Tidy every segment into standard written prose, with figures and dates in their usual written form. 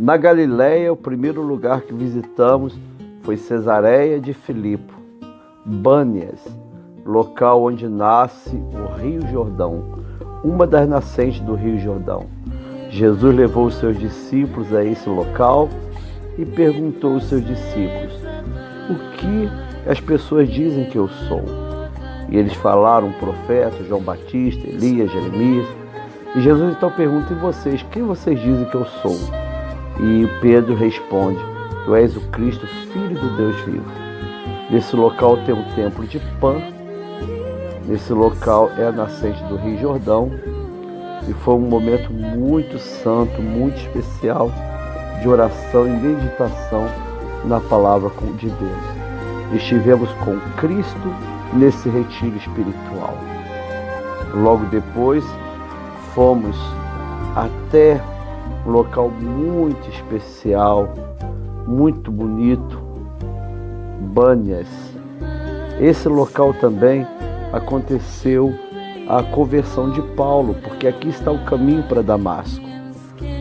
Na Galileia, o primeiro lugar que visitamos foi Cesareia de Filipe, Bânias, local onde nasce o Rio Jordão, uma das nascentes do Rio Jordão. Jesus levou os seus discípulos a esse local e perguntou aos seus discípulos: o que as pessoas dizem que eu sou? E eles falaram: profeta, João Batista, Elias, Jeremias. E Jesus então pergunta: e vocês, quem vocês dizem que eu sou? E Pedro responde: tu és o Cristo, Filho do Deus vivo. Nesse local tem o templo de Pan. Nesse local é a nascente do Rio Jordão. E foi um momento muito santo, muito especial, de oração e meditação na palavra de Deus. Estivemos com Cristo nesse retiro espiritual. Logo depois, fomos até um local muito especial, muito bonito, Bânias. Esse local também aconteceu a conversão de Paulo, porque aqui está o caminho para Damasco.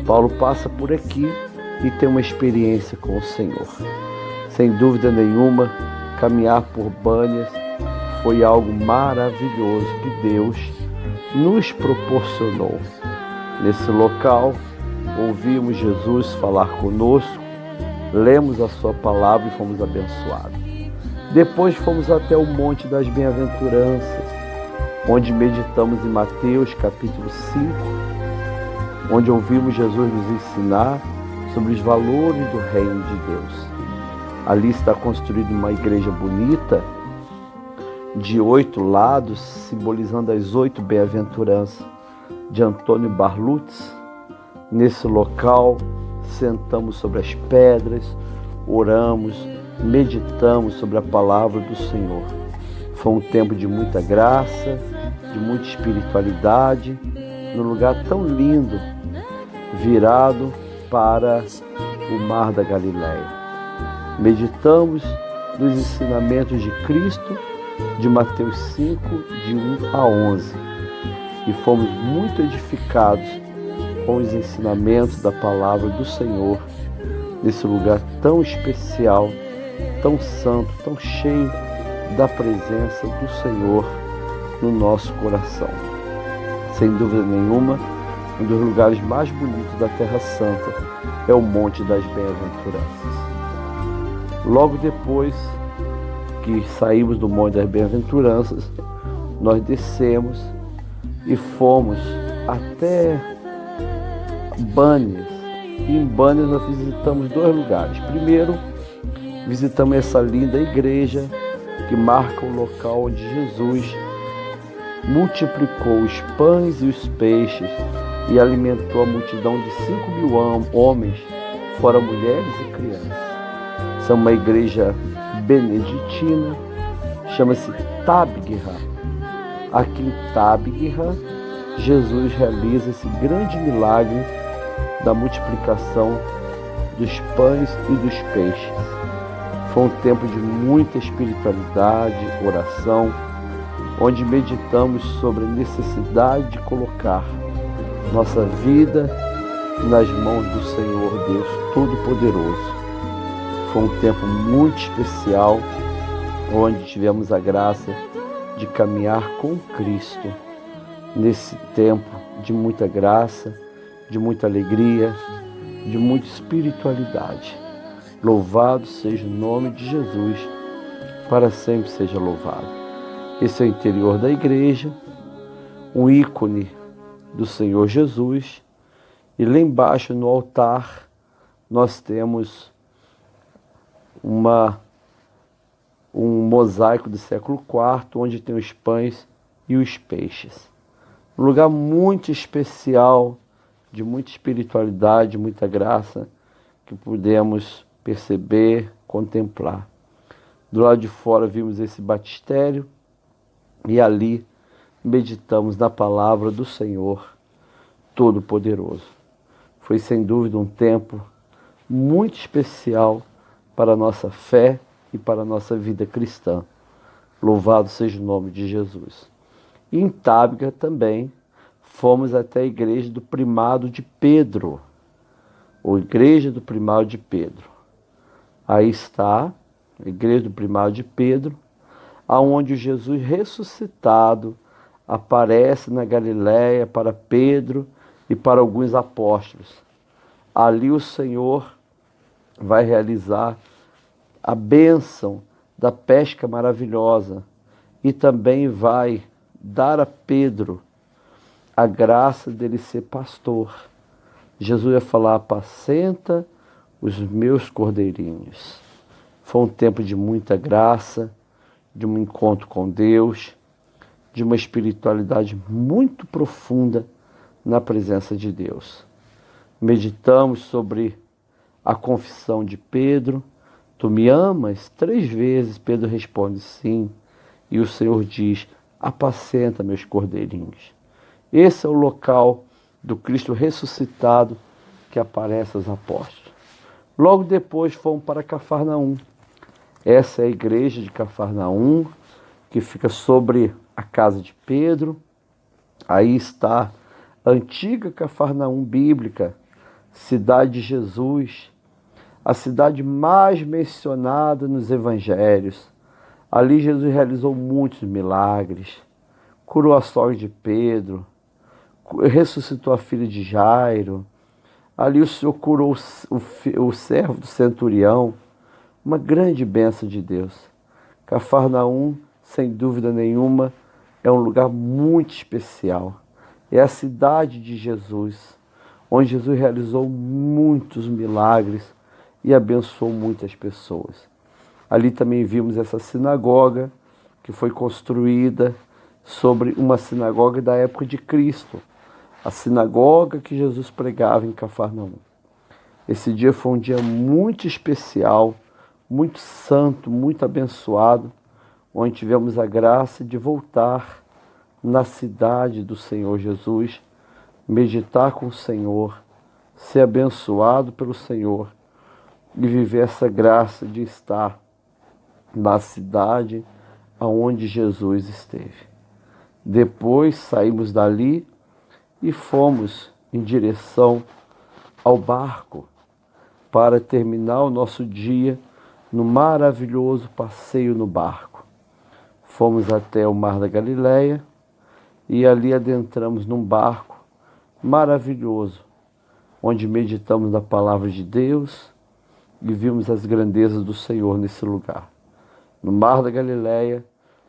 Paulo passa por aqui e tem uma experiência com o Senhor. Sem dúvida nenhuma, caminhar por Bânias foi algo maravilhoso que Deus nos proporcionou. Nesse local, ouvimos Jesus falar conosco, lemos a sua palavra e fomos abençoados. Depois fomos até o Monte das Bem-aventuranças, onde meditamos em Mateus capítulo 5, onde ouvimos Jesus nos ensinar sobre os valores do reino de Deus. Ali está construída uma igreja bonita, de 8 lados, simbolizando as 8 bem-aventuranças de Antônio Barlutz. Nesse local, sentamos sobre as pedras, oramos, meditamos sobre a palavra do Senhor. Foi um tempo de muita graça, de muita espiritualidade, num lugar tão lindo, virado para o mar da Galileia. Meditamos nos ensinamentos de Cristo, de Mateus 5, de 1 a 11. E fomos muito edificados com os ensinamentos da palavra do Senhor, nesse lugar tão especial, tão santo, tão cheio da presença do Senhor no nosso coração. Sem dúvida nenhuma, um dos lugares mais bonitos da Terra Santa é o Monte das Bem-aventuranças. Logo depois que saímos do Monte das Bem-aventuranças, nós descemos e fomos até Bânias. E em Bânias nós visitamos 2 lugares. Primeiro, visitamos essa linda igreja que marca o local onde Jesus multiplicou os pães e os peixes e alimentou a multidão de 5.000 homens, fora mulheres e crianças. Essa é uma igreja beneditina, chama-se Tabgha. Aqui em Tabgha, Jesus realiza esse grande milagre da multiplicação dos pães e dos peixes. Foi um tempo de muita espiritualidade, oração, onde meditamos sobre a necessidade de colocar nossa vida nas mãos do Senhor Deus Todo-Poderoso. Foi um tempo muito especial, onde tivemos a graça de caminhar com Cristo, nesse tempo de muita graça, de muita alegria, de muita espiritualidade. Louvado seja o nome de Jesus, para sempre seja louvado. Esse é o interior da igreja, um ícone do Senhor Jesus, e lá embaixo no altar nós temos um mosaico do século IV, onde tem os pães e os peixes. Um lugar muito especial, de muita espiritualidade, muita graça, que pudemos perceber, contemplar. Do lado de fora vimos esse batistério e ali meditamos na palavra do Senhor Todo-Poderoso. Foi sem dúvida um tempo muito especial para a nossa fé e para a nossa vida cristã. Louvado seja o nome de Jesus. E em Tabgha também fomos até a igreja do primado de Pedro. ou Igreja do Primado de Pedro. Aí está a Igreja do Primado de Pedro, aonde Jesus ressuscitado aparece na Galiléia para Pedro e para alguns apóstolos. Ali o Senhor vai realizar a bênção da pesca maravilhosa e também vai dar a Pedro a graça dele ser pastor. Jesus ia falar: apacenta os meus cordeirinhos. Foi um tempo de muita graça, de um encontro com Deus, de uma espiritualidade muito profunda na presença de Deus. Meditamos sobre a confissão de Pedro. Tu me amas? 3 vezes Pedro responde sim. E o Senhor diz: apacenta meus cordeirinhos. Esse é o local do Cristo ressuscitado que aparece aos apóstolos. Logo depois fomos para Cafarnaum. Essa é a igreja de Cafarnaum, que fica sobre a casa de Pedro. Aí está a antiga Cafarnaum bíblica, cidade de Jesus, a cidade mais mencionada nos evangelhos. Ali Jesus realizou muitos milagres, curou a sogra de Pedro, ressuscitou a filha de Jairo. Ali o Senhor curou o servo do centurião, uma grande bênção de Deus. Cafarnaum, sem dúvida nenhuma, é um lugar muito especial. É a cidade de Jesus, onde Jesus realizou muitos milagres e abençoou muitas pessoas. Ali também vimos essa sinagoga, que foi construída sobre uma sinagoga da época de Cristo, a sinagoga que Jesus pregava em Cafarnaum. Esse dia foi um dia muito especial, muito santo, muito abençoado, onde tivemos a graça de voltar na cidade do Senhor Jesus, meditar com o Senhor, ser abençoado pelo Senhor e viver essa graça de estar na cidade aonde Jesus esteve. Depois saímos dali e fomos em direção ao barco para terminar o nosso dia no maravilhoso passeio no barco. Fomos até o Mar da Galileia e ali adentramos num barco maravilhoso, onde meditamos na palavra de Deus e vimos as grandezas do Senhor nesse lugar. No Mar da Galileia,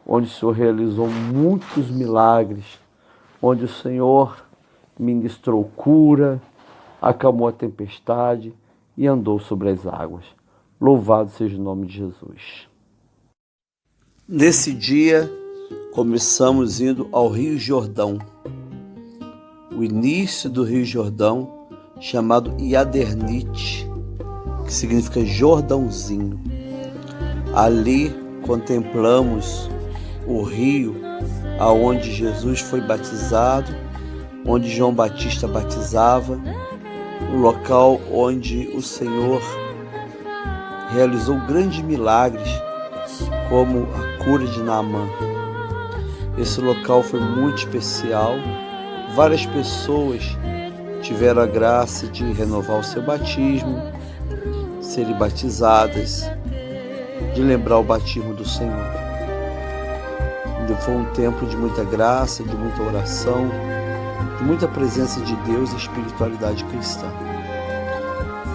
onde o Senhor realizou muitos milagres, onde o Senhor ministrou cura, acalmou a tempestade e andou sobre as águas. Louvado seja o nome de Jesus. Nesse dia, começamos indo ao Rio Jordão. O início do Rio Jordão, chamado Iadernite, que significa Jordãozinho. Ali contemplamos o rio aonde Jesus foi batizado, onde João Batista batizava, o local onde o Senhor realizou grandes milagres, como a cura de Naamã. Esse local foi muito especial. Várias pessoas tiveram a graça de renovar o seu batismo, serem batizadas, de lembrar o batismo do Senhor. Foi um tempo de muita graça, de muita oração, de muita presença de Deus e espiritualidade cristã.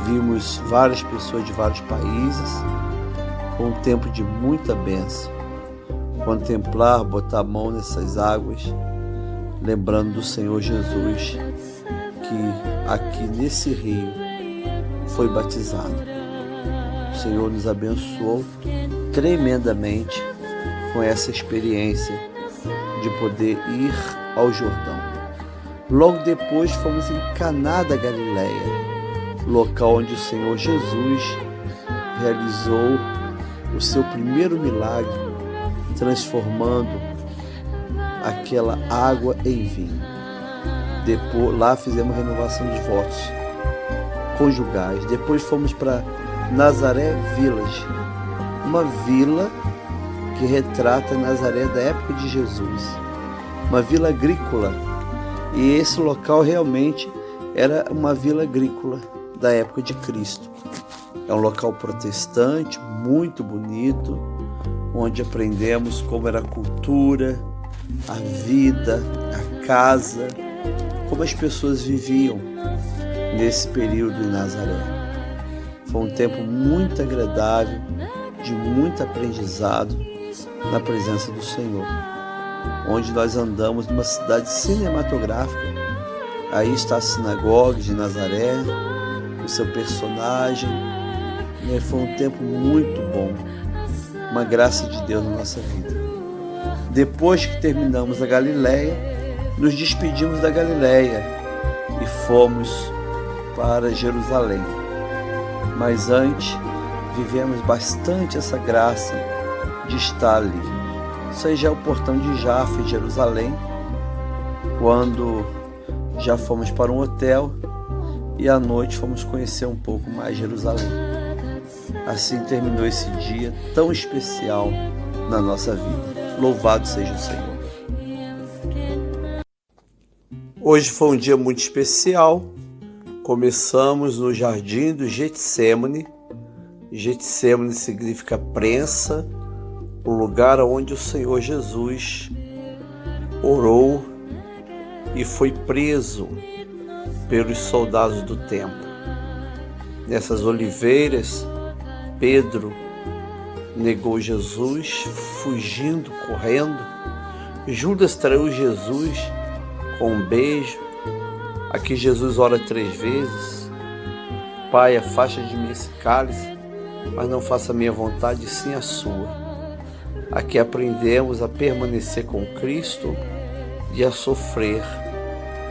Vimos várias pessoas de vários países. Foi um tempo de muita bênção. Contemplar, botar a mão nessas águas, lembrando do Senhor Jesus, que aqui nesse rio foi batizado. O Senhor nos abençoou tremendamente com essa experiência de poder ir ao Jordão. Logo depois fomos em Caná da Galileia, local onde o Senhor Jesus realizou o seu primeiro milagre, transformando aquela água em vinho. Depois, lá fizemos renovação de votos conjugais. Depois fomos para Nazaré Village, uma vila que retrata Nazaré da época de Jesus, uma vila agrícola. E esse local realmente era uma vila agrícola. da época de Cristo. É um local protestante, muito bonito, onde aprendemos como era a cultura, a vida, a casa, como as pessoas viviam nesse período em Nazaré. Foi um tempo muito agradável, de muito aprendizado na presença do Senhor, onde nós andamos numa cidade cinematográfica. Aí está a sinagoga de Nazaré, o seu personagem. Foi um tempo muito bom, uma graça de Deus na nossa vida. Depois que terminamos a Galileia, nos despedimos da Galileia e fomos para Jerusalém. Mas antes, vivemos bastante essa graça de estar ali. Isso aí já é o portão de Jaffa, em Jerusalém, quando já fomos para um hotel e à noite fomos conhecer um pouco mais Jerusalém. Assim terminou esse dia tão especial na nossa vida. Louvado seja o Senhor. Hoje foi um dia muito especial. Começamos no jardim do Getsêmani. Getsêmani significa prensa, o lugar onde o Senhor Jesus orou e foi preso pelos soldados do templo. Nessas oliveiras, Pedro negou Jesus, fugindo, correndo. Judas traiu Jesus com um beijo. Aqui Jesus ora 3 vezes: Pai, afasta de mim esse cálice, mas não faça a minha vontade, sim a sua. Aqui aprendemos a permanecer com Cristo e a sofrer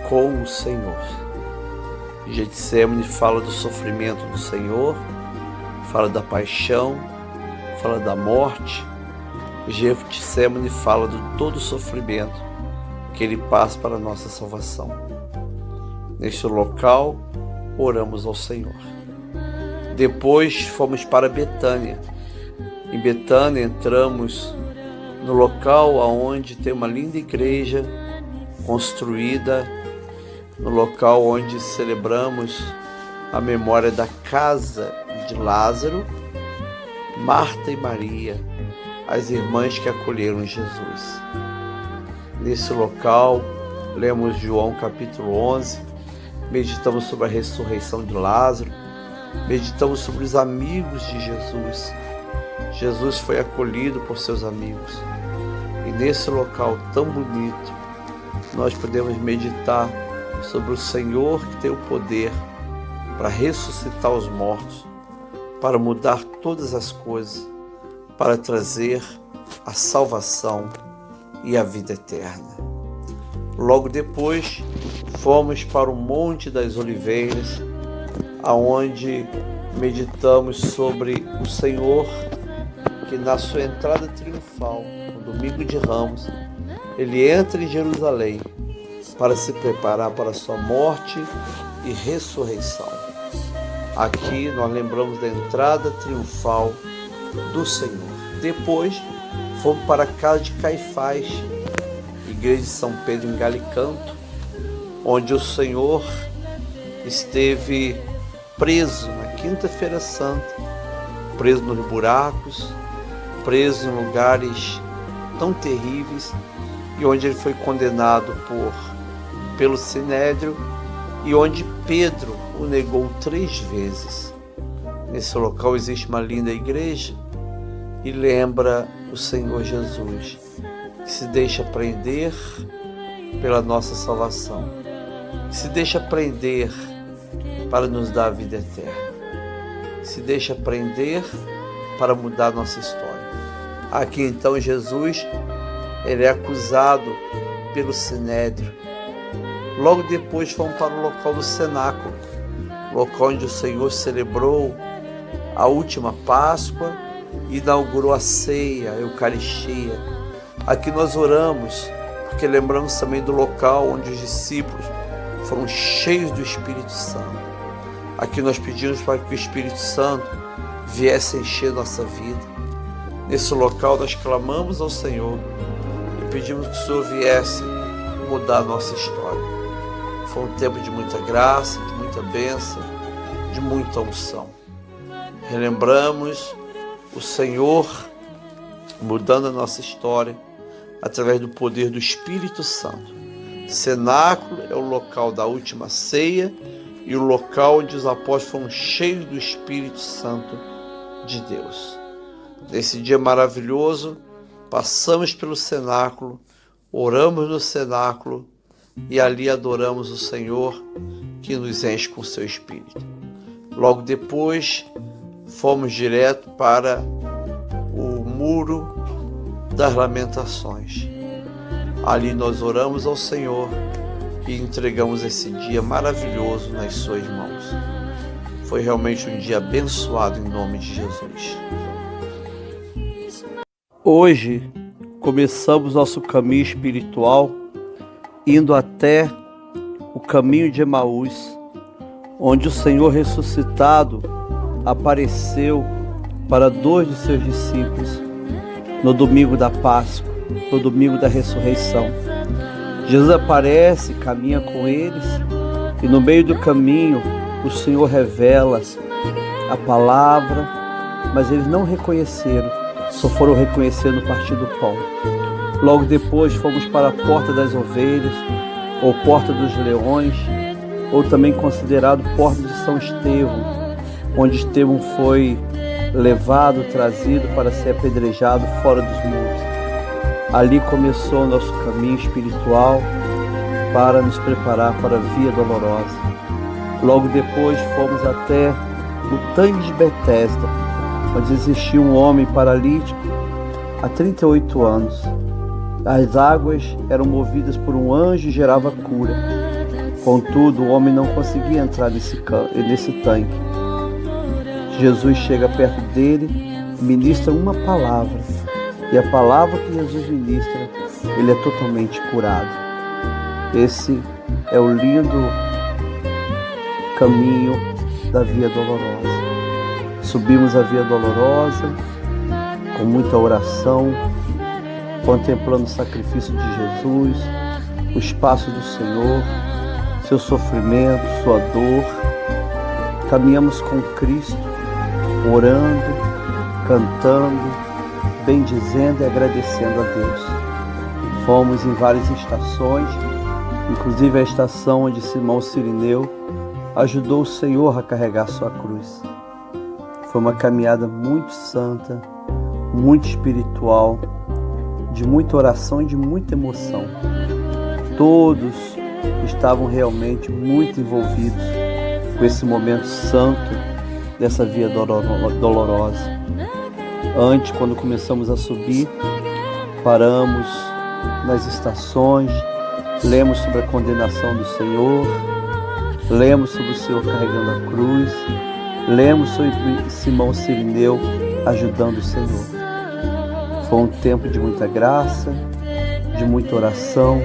com o Senhor. Getsêmani fala do sofrimento do Senhor, fala da paixão, fala da morte. Getsêmani fala de todo o sofrimento que Ele passa para a nossa salvação. Neste local, oramos ao Senhor. Depois fomos para Betânia. Em Betânia entramos no local onde tem uma linda igreja construída, no local onde celebramos a memória da casa de Lázaro, Marta e Maria, as irmãs que acolheram Jesus. Nesse local, lemos João capítulo 11, meditamos sobre a ressurreição de Lázaro, meditamos sobre os amigos de Jesus. Jesus foi acolhido por seus amigos. E nesse local tão bonito, nós podemos meditar sobre o Senhor que tem o poder para ressuscitar os mortos, para mudar todas as coisas, para trazer a salvação e a vida eterna. Logo depois, fomos para o Monte das Oliveiras, aonde meditamos sobre o Senhor que na sua entrada triunfal, no domingo de Ramos, Ele entra em Jerusalém para se preparar para a sua morte e ressurreição. Aqui nós lembramos da entrada triunfal do Senhor. Depois, fomos para a casa de Caifás, igreja de São Pedro em Galicanto, onde o Senhor esteve preso na Quinta-feira Santa, preso nos buracos, preso em lugares tão terríveis, e onde ele foi condenado pelo Sinédrio, e onde Pedro o negou 3 vezes. Nesse local existe uma linda igreja e lembra o Senhor Jesus, que se deixa prender pela nossa salvação, que se deixa prender para nos dar a vida eterna, que se deixa prender para mudar a nossa história. Aqui então Jesus, ele é acusado pelo Sinédrio. Logo depois fomos para o local do cenáculo, local onde o Senhor celebrou a última Páscoa e inaugurou a ceia, a Eucaristia. Aqui nós oramos, porque lembramos também do local onde os discípulos foram cheios do Espírito Santo. Aqui nós pedimos para que o Espírito Santo viesse encher nossa vida. Nesse local nós clamamos ao Senhor e pedimos que o Senhor viesse mudar a nossa história. Foi um tempo de muita graça, de muita bênção, de muita unção. Relembramos o Senhor mudando a nossa história através do poder do Espírito Santo. Cenáculo é o local da última ceia e o local onde os apóstolos foram cheios do Espírito Santo de Deus. Nesse dia maravilhoso, passamos pelo cenáculo, oramos no cenáculo e ali adoramos o Senhor, que nos enche com seu Espírito. Logo depois, fomos direto para o Muro das Lamentações. Ali nós oramos ao Senhor e entregamos esse dia maravilhoso nas suas mãos. Foi realmente um dia abençoado em nome de Jesus. Hoje começamos nosso caminho espiritual indo até o caminho de Emaús, onde o Senhor ressuscitado apareceu para 2 de seus discípulos no domingo da Páscoa, no domingo da ressurreição. Jesus aparece, caminha com eles e no meio do caminho o Senhor revela a palavra, mas eles não reconheceram, só foram reconhecer no partir do pão. Logo depois fomos para a Porta das Ovelhas, ou Porta dos Leões, ou também considerado Porta de São Estevão, onde Estevão foi levado, trazido para ser apedrejado fora dos muros. Ali começou o nosso caminho espiritual para nos preparar para a Via Dolorosa. Logo depois fomos até o tanque de Betesda, onde existia um homem paralítico há 38 anos. As águas eram movidas por um anjo e gerava cura. Contudo, o homem não conseguia entrar nesse tanque. Jesus chega perto dele, ministra uma palavra. E a palavra que Jesus ministra, ele é totalmente curado. Esse é o lindo caminho da Via Dolorosa. Subimos a Via Dolorosa com muita oração, contemplando o sacrifício de Jesus, os passos do Senhor, seu sofrimento, sua dor. Caminhamos com Cristo, orando, cantando, bendizendo e agradecendo a Deus. Fomos em várias estações, inclusive a estação onde Simão Cirineu ajudou o Senhor a carregar sua cruz. Foi uma caminhada muito santa, muito espiritual, de muita oração e de muita emoção. Todos estavam realmente muito envolvidos com esse momento santo dessa Via Dolorosa. Antes, quando começamos a subir, paramos nas estações, lemos sobre a condenação do Senhor, lemos sobre o Senhor carregando a cruz, lemos sobre Simão Cirineu ajudando o Senhor. Foi um tempo de muita graça, de muita oração,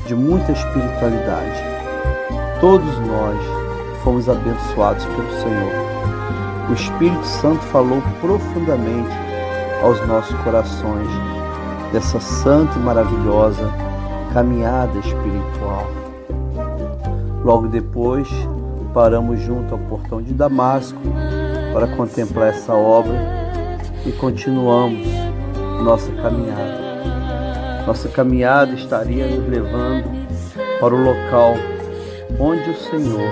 de muita espiritualidade. Todos nós fomos abençoados pelo Senhor. O Espírito Santo falou profundamente aos nossos corações dessa santa e maravilhosa caminhada espiritual. Logo depois, paramos junto ao portão de Damasco para contemplar essa obra e continuamos nossa caminhada. Nossa caminhada estaria nos levando para o local onde o Senhor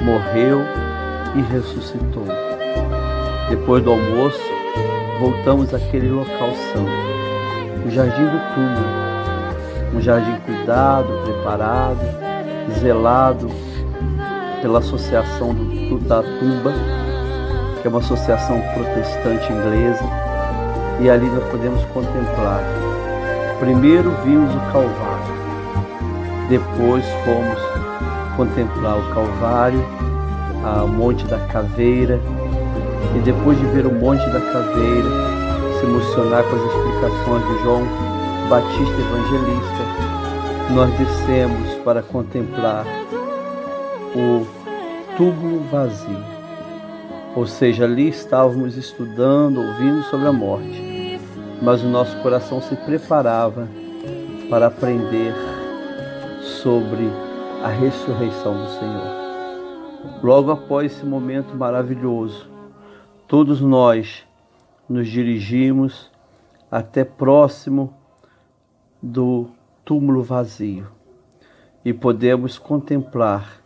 morreu e ressuscitou. Depois do almoço, voltamos àquele local santo, o Jardim do Túmulo, um jardim cuidado, preparado, zelado pela Associação da Tumba, que é uma associação protestante inglesa, e ali nós podemos contemplar. Primeiro vimos o Calvário, depois fomos contemplar o Calvário, o Monte da Caveira, e depois de ver o Monte da Caveira, se emocionar com as explicações de João Batista Evangelista, nós descemos para contemplar o túmulo vazio. Ou seja, ali estávamos estudando, ouvindo sobre a morte, mas o nosso coração se preparava para aprender sobre a ressurreição do Senhor. Logo após esse momento maravilhoso, todos nós nos dirigimos até próximo do túmulo vazio e podemos contemplar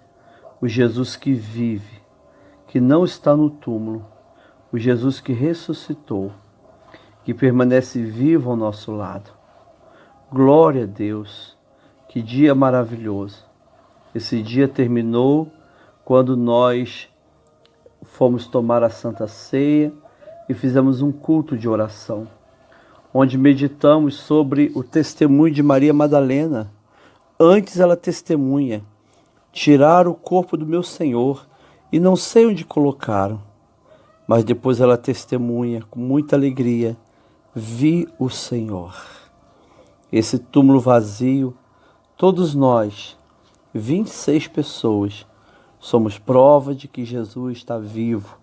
o Jesus que vive, que não está no túmulo, o Jesus que ressuscitou, que permanece vivo ao nosso lado. Glória a Deus, que dia maravilhoso. Esse dia terminou quando nós fomos tomar a Santa Ceia e fizemos um culto de oração, onde meditamos sobre o testemunho de Maria Madalena. Antes ela testemunha: tiraram o corpo do meu Senhor e não sei onde colocaram. Mas depois ela testemunha com muita alegria: vi o Senhor. Esse túmulo vazio, todos nós, 26 pessoas, somos prova de que Jesus está vivo,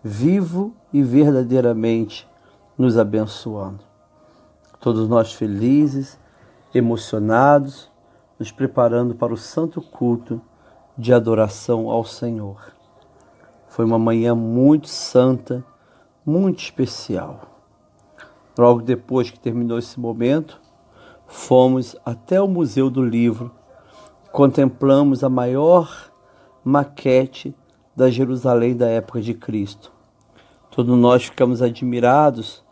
vivo e verdadeiramente nos abençoando. Todos nós felizes, emocionados, nos preparando para o santo culto de adoração ao Senhor. Foi uma manhã muito santa, muito especial. Logo depois que terminou esse momento, fomos até o Museu do Livro, contemplamos a maior maquete da Jerusalém da época de Cristo. Todos nós ficamos admirados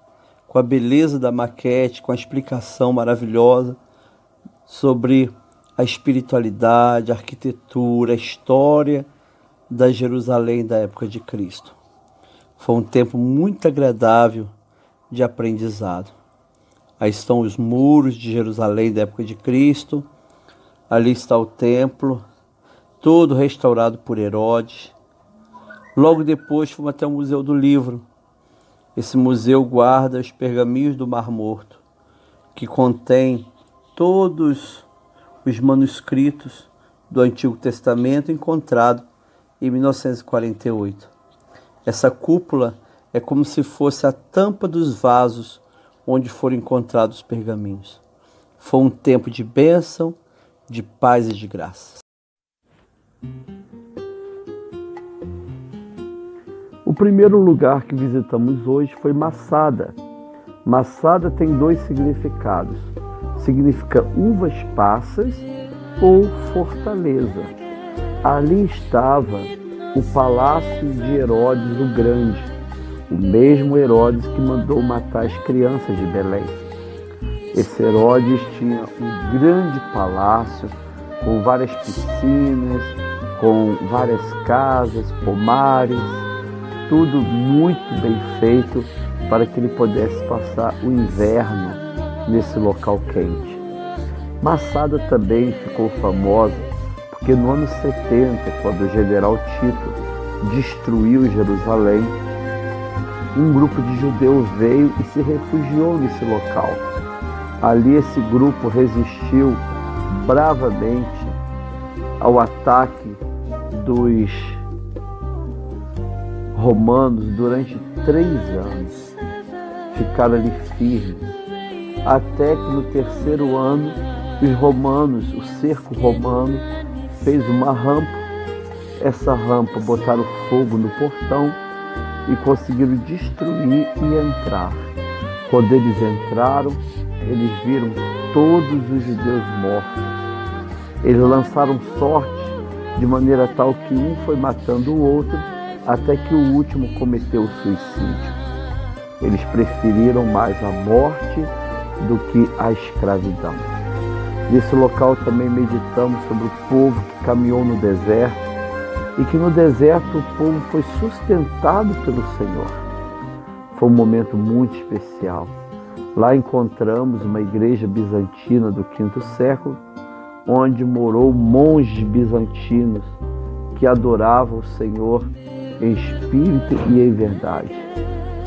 com a beleza da maquete, com a explicação maravilhosa sobre a espiritualidade, a arquitetura, a história da Jerusalém da época de Cristo. Foi um tempo muito agradável de aprendizado. Aí estão os muros de Jerusalém da época de Cristo, ali está o templo, todo restaurado por Herodes. Logo depois fomos até o Museu do Livro. Esse museu guarda os pergaminhos do Mar Morto, que contém todos os manuscritos do Antigo Testamento encontrados em 1948. Essa cúpula é como se fosse a tampa dos vasos onde foram encontrados os pergaminhos. Foi um tempo de bênção, de paz e de graça. O primeiro lugar que visitamos hoje foi Massada. Massada tem dois significados. Significa uvas passas ou fortaleza. Ali estava o palácio de Herodes o Grande, o mesmo Herodes que mandou matar as crianças de Belém. Esse Herodes tinha um grande palácio com várias piscinas, com várias casas, pomares, tudo muito bem feito para que ele pudesse passar o inverno nesse local quente. Massada também ficou famosa porque no ano 70, quando o general Tito destruiu Jerusalém, um grupo de judeus veio e se refugiou nesse local. Ali esse grupo resistiu bravamente ao ataque dos romanos durante 3 anos. Ficaram ali firmes, até que no 3º ano os romanos, o cerco romano, fez uma rampa. Essa rampa botaram fogo no portão e conseguiram destruir e entrar. Quando eles entraram, eles viram todos os judeus mortos. Eles lançaram sorte de maneira tal que um foi matando o outro, até que o último cometeu o suicídio. Eles preferiram mais a morte do que a escravidão. Nesse local também meditamos sobre o povo que caminhou no deserto e que no deserto o povo foi sustentado pelo Senhor. Foi um momento muito especial. Lá encontramos uma igreja bizantina do 5º século, onde morou monges bizantinos que adoravam o Senhor em espírito e em verdade.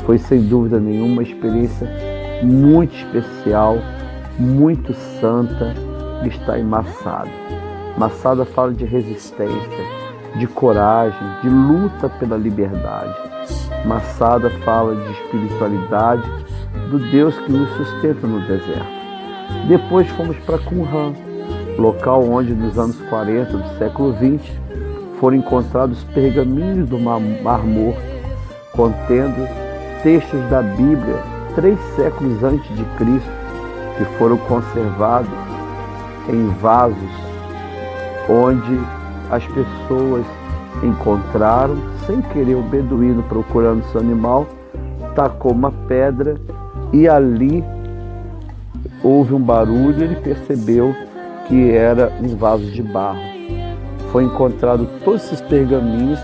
Foi sem dúvida nenhuma uma experiência muito especial, muito santa, que está em Massada. Massada fala de resistência, de coragem, de luta pela liberdade. Massada fala de espiritualidade, do Deus que nos sustenta no deserto. Depois fomos para Qumran, local onde nos anos 40 do século XX foram encontrados pergaminhos do Mar Morto, contendo textos da Bíblia 3 séculos antes de Cristo, que foram conservados em vasos, onde as pessoas encontraram, sem querer, o beduíno procurando seu animal, tacou uma pedra e ali houve um barulho e ele percebeu que era um vaso de barro. Foi encontrado todos esses pergaminhos,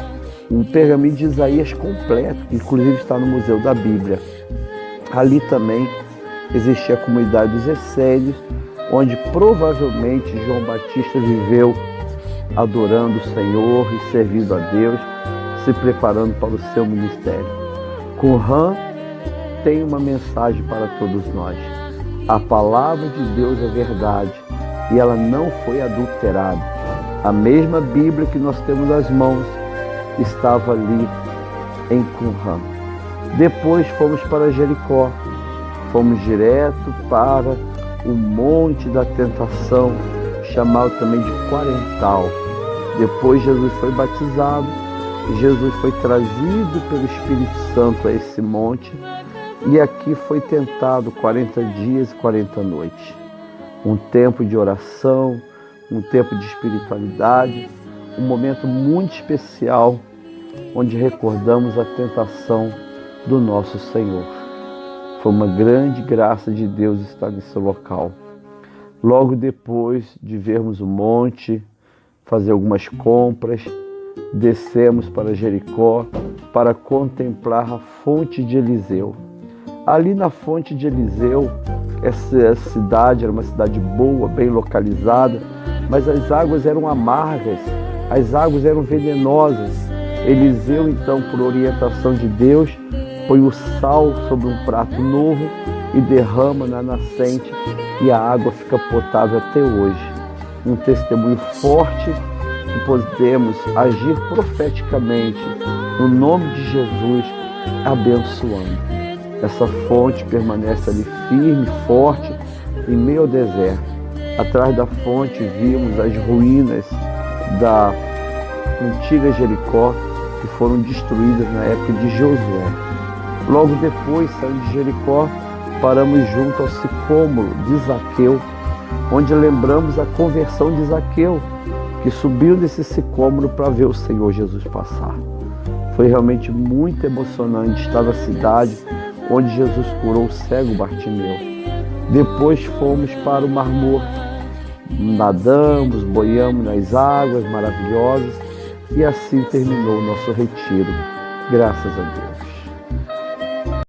um pergaminho de Isaías completo, que inclusive está no Museu da Bíblia. Ali também existia a comunidade dos Essênios, onde provavelmente João Batista viveu adorando o Senhor e servindo a Deus, se preparando para o seu ministério. Qumran tem uma mensagem para todos nós. A palavra de Deus é verdade e ela não foi adulterada. A mesma Bíblia que nós temos nas mãos estava ali em Qumran. Depois fomos para Jericó. Fomos direto para o Monte da Tentação, chamado também de Quarental. Depois Jesus foi batizado, Jesus foi trazido pelo Espírito Santo a esse monte e aqui foi tentado 40 dias e 40 noites. Um tempo de oração, um tempo de espiritualidade, um momento muito especial onde recordamos a tentação do nosso Senhor. Foi uma grande graça de Deus estar nesse local. Logo depois de vermos o monte, fazer algumas compras, descemos para Jericó para contemplar a fonte de Eliseu. Ali na fonte de Eliseu, essa cidade era uma cidade boa, bem localizada, mas as águas eram amargas, as águas eram venenosas. Eliseu, então, por orientação de Deus, põe o sal sobre um prato novo e derrama na nascente e a água fica potável até hoje. Um testemunho forte que podemos agir profeticamente no nome de Jesus, abençoando. Essa fonte permanece ali firme, forte, em meio ao deserto. Atrás da fonte vimos as ruínas da antiga Jericó, que foram destruídas na época de Josué. Logo depois, saindo de Jericó, paramos junto ao sicômoro de Zaqueu, onde lembramos a conversão de Zaqueu, que subiu desse sicômoro para ver o Senhor Jesus passar. Foi realmente muito emocionante estar na cidade onde Jesus curou o cego Bartimeu. Depois fomos para o Mar Morto, nadamos, boiamos nas águas maravilhosas e assim terminou o nosso retiro. Graças a Deus.